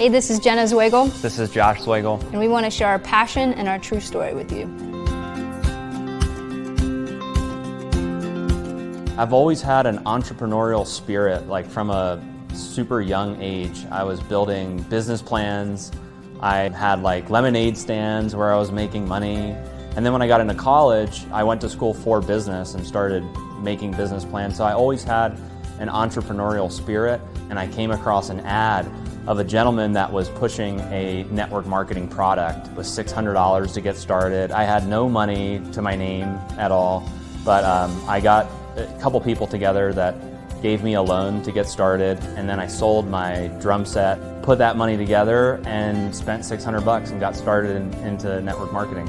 Hey, this is Jenna Zwagil. This is Josh Zwagil. And we want to share our passion and our true story with you. I've always had an entrepreneurial spirit, like from a super young age. I was building business plans. I had like lemonade stands where I was making money. And then when I got into college, I went to school for business and started making business plans. So I always had an entrepreneurial spirit, and I came across an ad of a gentleman that was pushing a network marketing product. It was $600 to get started. I had no money to my name at all, but I got a couple people together that gave me a loan to get started, and then I sold my drum set, put that money together, and spent $600 and got started into network marketing.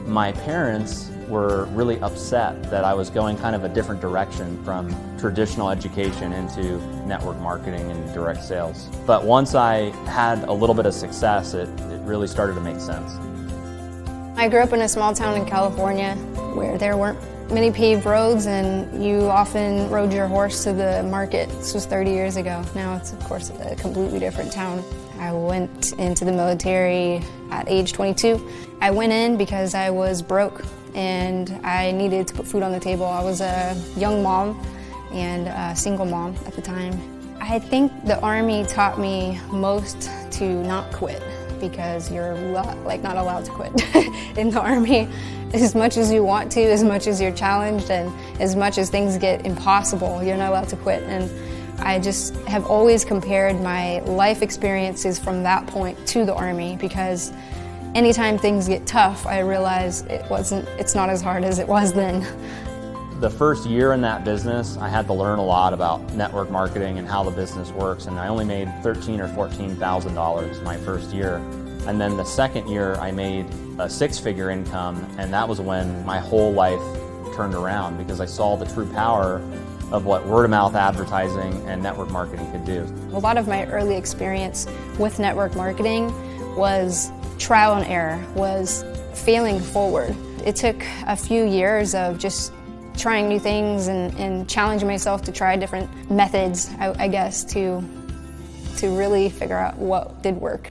My parents were really upset that I was going kind of a different direction from traditional education into network marketing and direct sales. But once I had a little bit of success, it really started to make sense. I grew up in a small town in California where there weren't many paved roads, and you often rode your horse to the market. This was 30 years ago. Now it's, of course, a completely different town. I went into the military at age 22. I went in because I was broke and I needed to put food on the table. I was a young mom and a single mom at the time. I think the Army taught me most to not quit, because you're not allowed to quit in the Army. As much as you want to, as much as you're challenged, and as much as things get impossible, you're not allowed to quit. And I just have always compared my life experiences from that point to the Army, because anytime things get tough, I realize it's not as hard as it was then. The first year in that business, I had to learn a lot about network marketing and how the business works, and I only made $13,000 or $14,000 my first year. And then the second year, I made a six-figure income, and that was when my whole life turned around, because I saw the true power of what word-of-mouth advertising and network marketing could do. A lot of my early experience with network marketing was trial and error, was failing forward. It took a few years of just trying new things and challenging myself to try different methods, I guess, to really figure out what did work.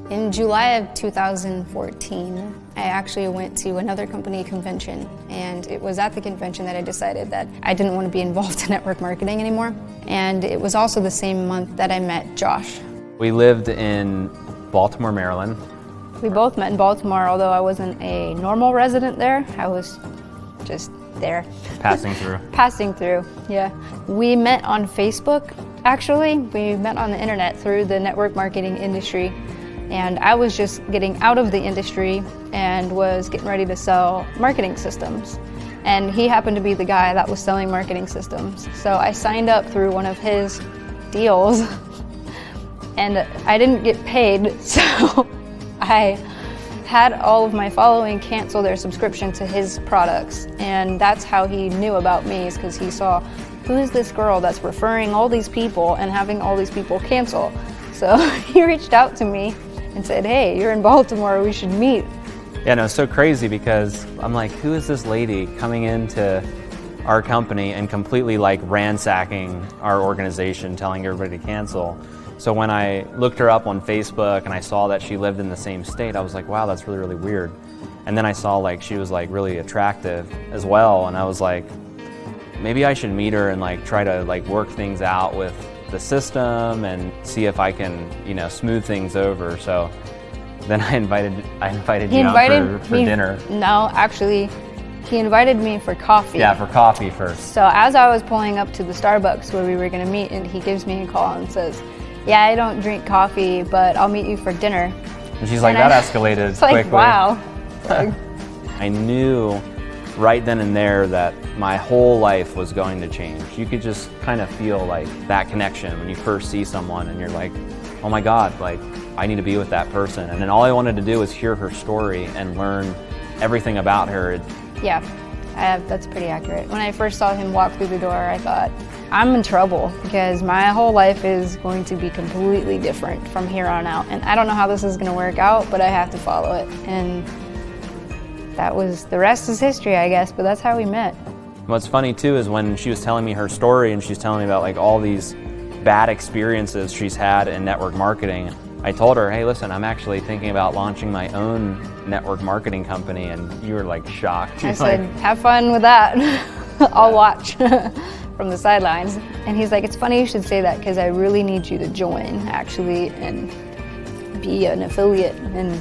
In July of 2014, I actually went to another company convention, and it was at the convention that I decided that I didn't want to be involved in network marketing anymore. And it was also the same month that I met Josh. We lived in Baltimore, Maryland. We both met in Baltimore, although I wasn't a normal resident there. I was just there. Passing through. Passing through, yeah. We met on Facebook, actually. We met on the internet through the network marketing industry. And I was just getting out of the industry and was getting ready to sell marketing systems. And he happened to be the guy that was selling marketing systems. So I signed up through one of his deals, and I didn't get paid, so I had all of my following cancel their subscription to his products. And that's how he knew about me, is because he saw, who's this girl that's referring all these people and having all these people cancel? So he reached out to me and said, hey, you're in Baltimore, we should meet. Yeah, no, it's so crazy, because I'm like, who is this lady coming into our company and completely like ransacking our organization, telling everybody to cancel? So when I looked her up on Facebook and I saw that she lived in the same state, I was like, wow, that's really, really weird. And then I saw like she was like really attractive as well, and I was like, maybe I should meet her and like try to like work things out with the system and see if I can, smooth things over. So then I invited you out for dinner. No, actually, he invited me for coffee. Yeah, for coffee first. So as I was pulling up to the Starbucks where we were going to meet, and he gives me a call and says, yeah, I don't drink coffee, but I'll meet you for dinner. And she's like, that escalated quickly. Like, wow. I knew right then and there that my whole life was going to change. You could just kind of feel like that connection when you first see someone and you're like, oh my God, like I need to be with that person. And then all I wanted to do was hear her story and learn everything about her. Yeah, that's pretty accurate. When I first saw him walk through the door, I thought, I'm in trouble, because my whole life is going to be completely different from here on out. And I don't know how this is going to work out, but I have to follow it. And that was, the rest is history, I guess, but that's how we met. What's funny too is when she was telling me her story and she's telling me about like all these bad experiences she's had in network marketing, I told her, hey, listen, I'm actually thinking about launching my own network marketing company, and you were like shocked. I said, have fun with that. I'll watch from the sidelines. And he's like, it's funny you should say that because I really need you to join actually and be an affiliate and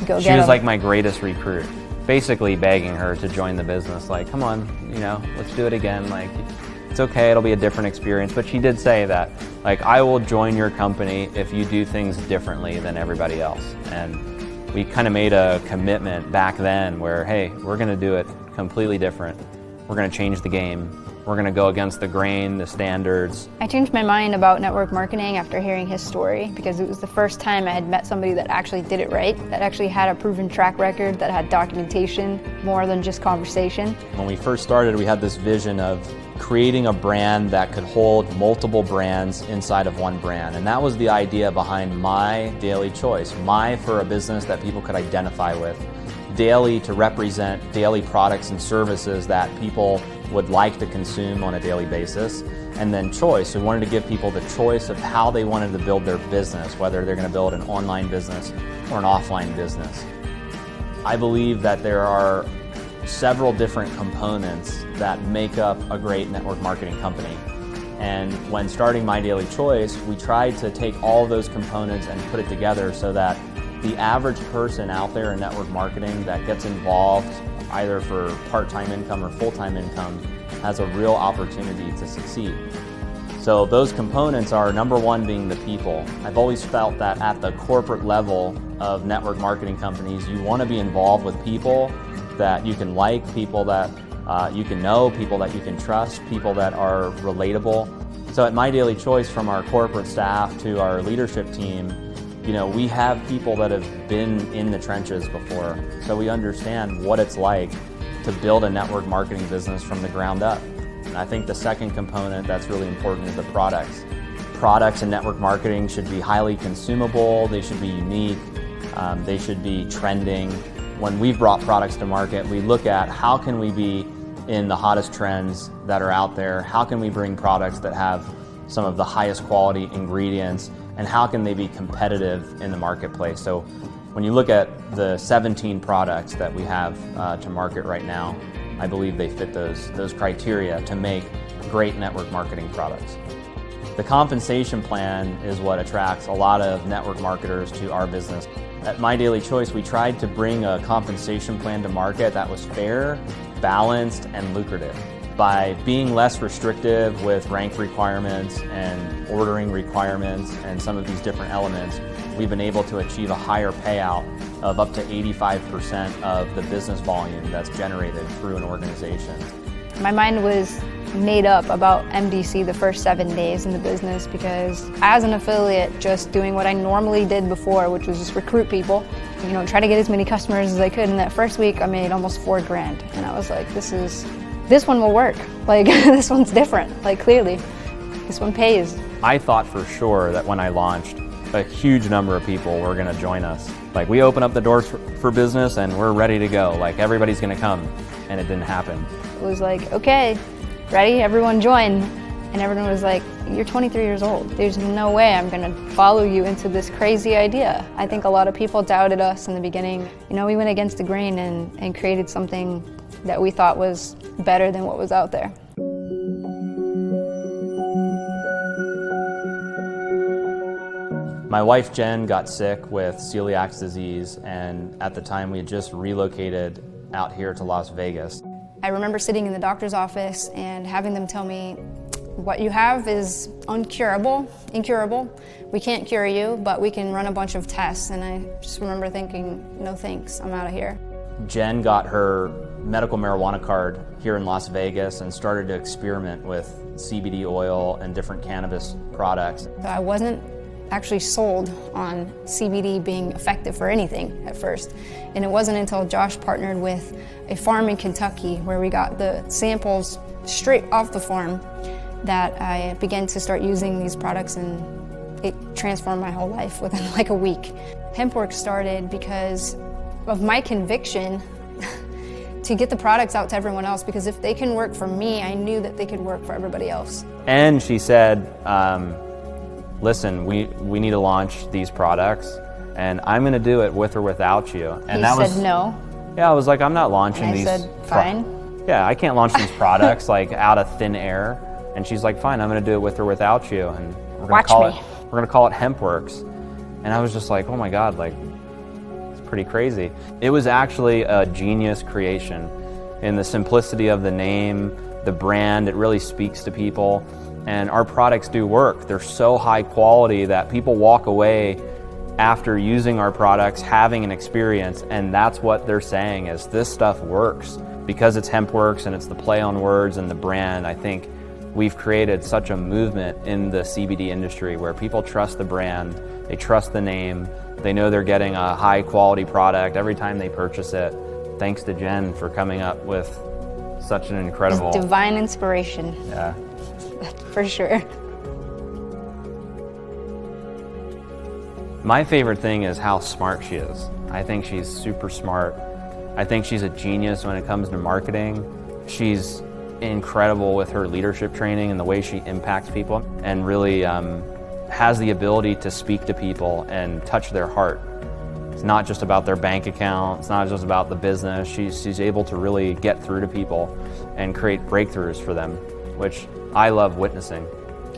go get She was them. like my greatest recruit, basically begging her to join the business. Like, come on, let's do it again. Like, it's okay, it'll be a different experience. But she did say that, like, I will join your company if you do things differently than everybody else. And we kind of made a commitment back then where, hey, we're gonna do it completely different. We're gonna change the game. We're gonna go against the grain, the standards. I changed my mind about network marketing after hearing his story because it was the first time I had met somebody that actually did it right, that actually had a proven track record, that had documentation more than just conversation. When we first started, we had this vision of creating a brand that could hold multiple brands inside of one brand. And that was the idea behind MyDailyChoice. My for a business that people could identify with. Daily to represent daily products and services that people would like to consume on a daily basis. And then choice, we wanted to give people the choice of how they wanted to build their business, whether they're going to build an online business or an offline business. I believe that there are several different components that make up a great network marketing company. And when starting MyDailyChoice, we tried to take all of those components and put it together so that the average person out there in network marketing that gets involved either for part-time income or full-time income has a real opportunity to succeed. So those components are, number one being the people. I've always felt that at the corporate level of network marketing companies, you want to be involved with people that you can like, people that you can know, people that you can trust, people that are relatable. So at MyDailyChoice, from our corporate staff to our leadership team, we have people that have been in the trenches before, so we understand what it's like to build a network marketing business from the ground up. And I think the second component that's really important is the products. Products in network marketing should be highly consumable, they should be unique, they should be trending. When we've brought products to market, we look at how can we be in the hottest trends that are out there, how can we bring products that have some of the highest quality ingredients, and how can they be competitive in the marketplace. So when you look at the 17 products that we have to market right now, I believe they fit those criteria to make great network marketing products. The compensation plan is what attracts a lot of network marketers to our business. At MyDailyChoice, we tried to bring a compensation plan to market that was fair, balanced, and lucrative. By being less restrictive with rank requirements and ordering requirements and some of these different elements, we've been able to achieve a higher payout of up to 85% of the business volume that's generated through an organization. My mind was made up about MDC the first 7 days in the business because as an affiliate, just doing what I normally did before, which was just recruit people, try to get as many customers as I could. And that first week I made almost $4,000. And I was like, this one will work. Like, this one's different. Like, clearly, this one pays. I thought for sure that when I launched, a huge number of people were going to join us. Like, we open up the doors for business and we're ready to go. Like, everybody's going to come. And it didn't happen. It was like, okay, ready? Everyone join. And everyone was like, you're 23 years old. There's no way I'm going to follow you into this crazy idea. I think a lot of people doubted us in the beginning. We went against the grain and created something that we thought was better than what was out there. My wife Jen got sick with celiac disease, and at the time we had just relocated out here to Las Vegas. I remember sitting in the doctor's office and having them tell me, what you have is incurable. We can't cure you, but we can run a bunch of tests. And I just remember thinking, no thanks, I'm out of here. Jen got her medical marijuana card here in Las Vegas and started to experiment with CBD oil and different cannabis products. So I wasn't actually sold on CBD being effective for anything at first. And it wasn't until Josh partnered with a farm in Kentucky where we got the samples straight off the farm that I began to start using these products, and it transformed my whole life within like a week. Hempwork started because of my conviction to get the products out to everyone else, because if they can work for me, I knew that they could work for everybody else. And she said, listen, we need to launch these products, and I'm going to do it with or without you. And He that said was, no. Yeah, I was like, I'm not launching And I these. said, fine. Yeah, I can't launch these products like out of thin air. And she's like, fine, I'm going to do it with or without you. And we're going to call it HempWorks. And I was just like, oh my God, like, it's pretty crazy. It was actually a genius creation in the simplicity of the name, the brand. It really speaks to people. And our products do work. They're so high quality that people walk away after using our products, having an experience, and that's what they're saying is this stuff works. Because it's HempWorks and it's the play on words and the brand, I think we've created such a movement in the CBD industry where people trust the brand, they trust the name, they know they're getting a high quality product every time they purchase it. Thanks to Jen for coming up with such an incredible... It's divine inspiration. Yeah. For sure. My favorite thing is how smart she is. I think she's super smart. I think she's a genius when it comes to marketing. She's incredible with her leadership training and the way she impacts people, and really has the ability to speak to people and touch their heart. It's not just about their bank account, it's not just about the business. She's able to really get through to people and create breakthroughs for them, which I love witnessing.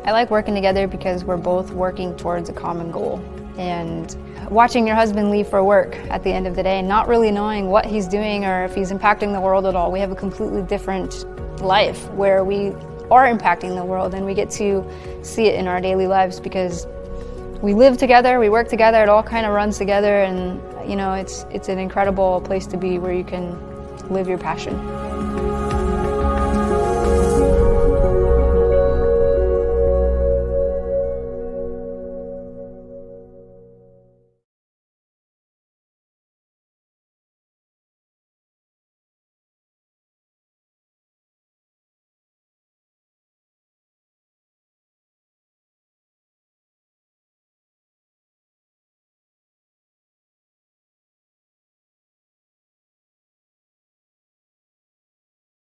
I like working together because we're both working towards a common goal. And watching your husband leave for work at the end of the day, not really knowing what he's doing or if he's impacting the world at all. We have a completely different life where we are impacting the world, and we get to see it in our daily lives because we live together, we work together, it all kind of runs together, and you know, it's an incredible place to be where you can live your passion.